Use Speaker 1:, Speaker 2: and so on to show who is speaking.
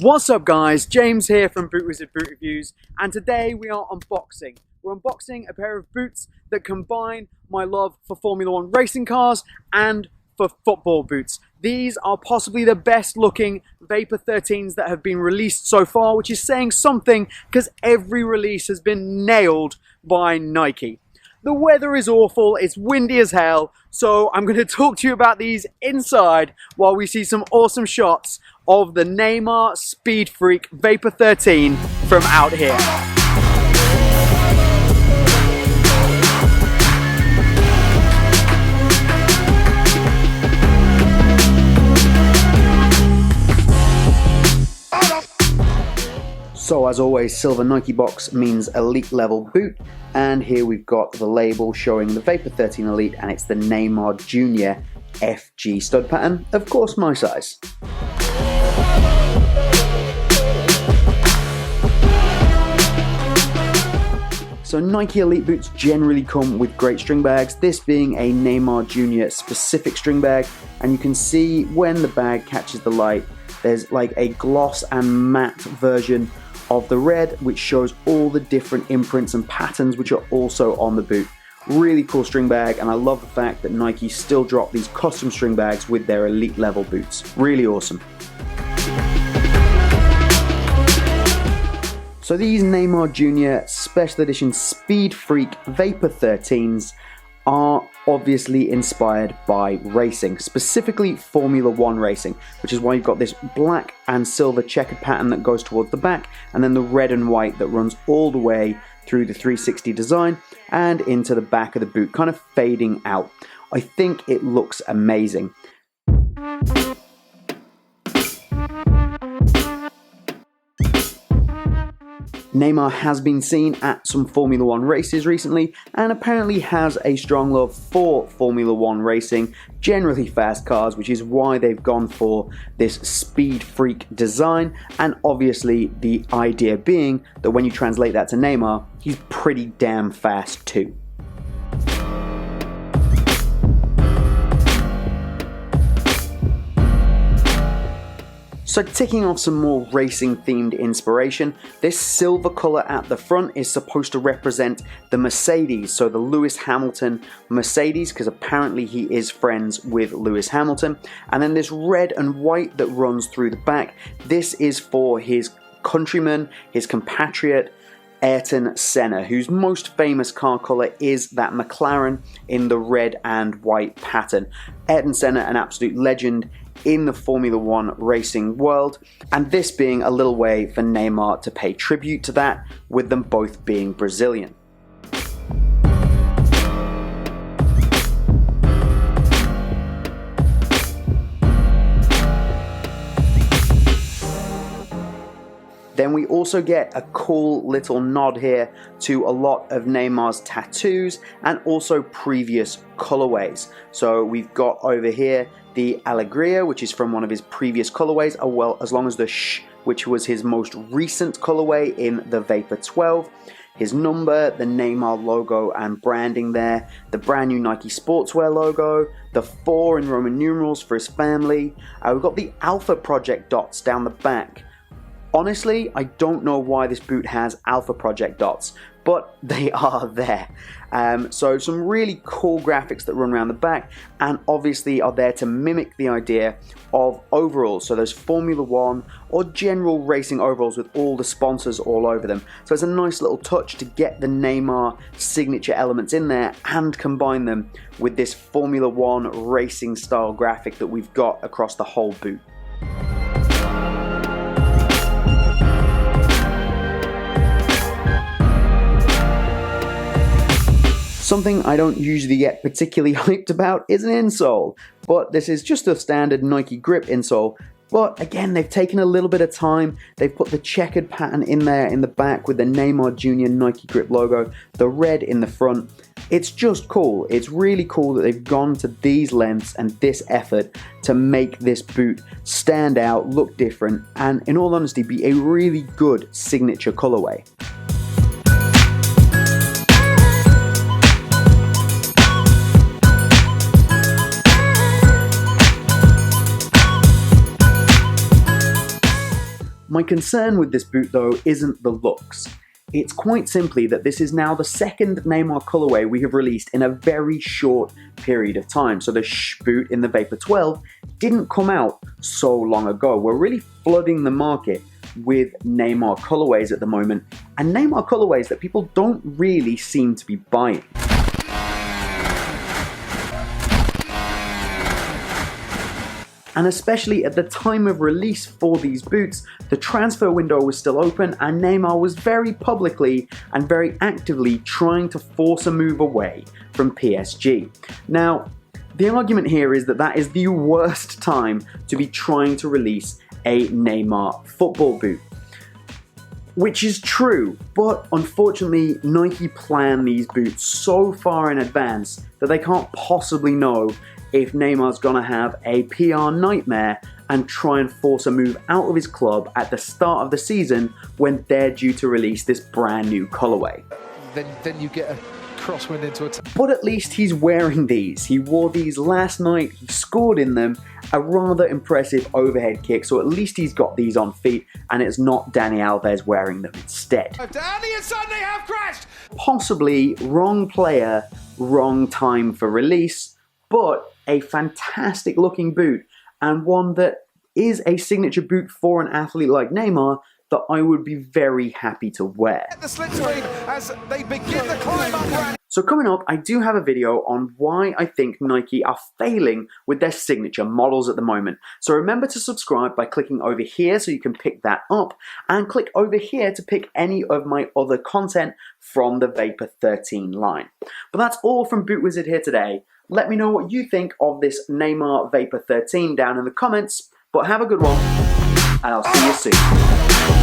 Speaker 1: What's up guys, James here from BootWizard Boot Reviews, and today we are unboxing. We're unboxing a pair of boots that combine my love for Formula One racing cars and for football boots. These are possibly the best looking Vapor 13s that have been released so far, which is saying something because every release has been nailed by Nike. The weather is awful, it's windy as hell, so I'm going to talk to you about these inside while we see some awesome shots of the Neymar Speed Freak Vapor 13 from out here. So as always, silver Nike box means elite level boot, and here we've got the label showing the Vapor 13 Elite, and it's the Neymar Jr FG stud pattern, of course my size. So Nike Elite boots generally come with great string bags, this being a Neymar Jr specific string bag, and you can see when the bag catches the light, there's like a gloss and matte version of the red, which shows all the different imprints and patterns which are also on the boot. Really cool string bag, and I love the fact that Nike still drop these custom string bags with their elite level boots. Really awesome. So these Neymar Jr Special Edition Speed Freak Vapor 13s are obviously inspired by racing, specifically Formula One racing, which is why you've got this black and silver checkered pattern that goes towards the back, and then the red and white that runs all the way through the 360 design and into the back of the boot, kind of fading out. I think it looks amazing. Neymar has been seen at some Formula One races recently and apparently has a strong love for Formula One racing, generally fast cars, which is why they've gone for this Speed Freak design, and obviously the idea being that when you translate that to Neymar, he's pretty damn fast too. So ticking off some more racing themed inspiration, this silver colour at the front is supposed to represent the Mercedes, so the Lewis Hamilton Mercedes, because apparently he is friends with Lewis Hamilton. And then this red and white that runs through the back, this is for his countryman, his compatriot, Ayrton Senna, whose most famous car colour is that McLaren in the red and white pattern. Ayrton Senna, an absolute legend in the Formula One racing world, and this being a little way for Neymar to pay tribute to that, with them both being Brazilian. Then we also get a cool little nod here to a lot of Neymar's tattoos and also previous colorways. So we've got over here the Alegria, which is from one of his previous colorways, as long as the shhh, which was his most recent colorway in the Vapor 12. His number, the Neymar logo and branding there, the brand new Nike Sportswear logo, the 4 in Roman numerals for his family. We've got the Alpha Project dots down the back. Honestly, I don't know why this boot has Alpha Project dots, but they are there. So some really cool graphics that run around the back, and obviously are there to mimic the idea of overalls. So there's Formula One or general racing overalls with all the sponsors all over them. So it's a nice little touch to get the Neymar signature elements in there and combine them with this Formula One racing style graphic that we've got across the whole boot. Something I don't usually get particularly hyped about is an insole, but this is just a standard Nike grip insole. But again, they've taken a little bit of time. They've put the checkered pattern in there in the back with the Neymar Jr Nike grip logo, the red in the front. It's just cool. It's really cool that they've gone to these lengths and this effort to make this boot stand out, look different, and in all honesty, be a really good signature colorway. My concern with this boot though isn't the looks. It's quite simply that this is now the second Neymar colorway we have released in a very short period of time. So the shhh boot in the Vapor 12 didn't come out so long ago. We're really flooding the market with Neymar colorways at the moment, and Neymar colorways that people don't really seem to be buying. And especially at the time of release for these boots, the transfer window was still open and Neymar was very publicly and very actively trying to force a move away from PSG. Now, the argument here is that that is the worst time to be trying to release a Neymar football boot. Which is true, but unfortunately Nike plan these boots so far in advance that they can't possibly know if Neymar's gonna have a PR nightmare and try and force a move out of his club at the start of the season when they're due to release this brand new colorway.
Speaker 2: Then you get a crosswind into a...
Speaker 1: But at least he's wearing these. He wore these last night, he scored in them, a rather impressive overhead kick, so at least he's got these on feet and it's not Dani Alves wearing them instead.
Speaker 2: Dani and suddenly have crashed!
Speaker 1: Possibly wrong player, wrong time for release, but a fantastic looking boot and one that is a signature boot for an athlete like Neymar that I would be very happy to wear.
Speaker 2: The slip screen as they begin the climb up.
Speaker 1: So coming up, I do have a video on why I think Nike are failing with their signature models at the moment. So remember to subscribe by clicking over here so you can pick that up, and click over here to pick any of my other content from the Vapor 13 line. But that's all from BootWizard here today. Let me know what you think of this Neymar Vapor 13 down in the comments, but have a good one, and I'll see you soon.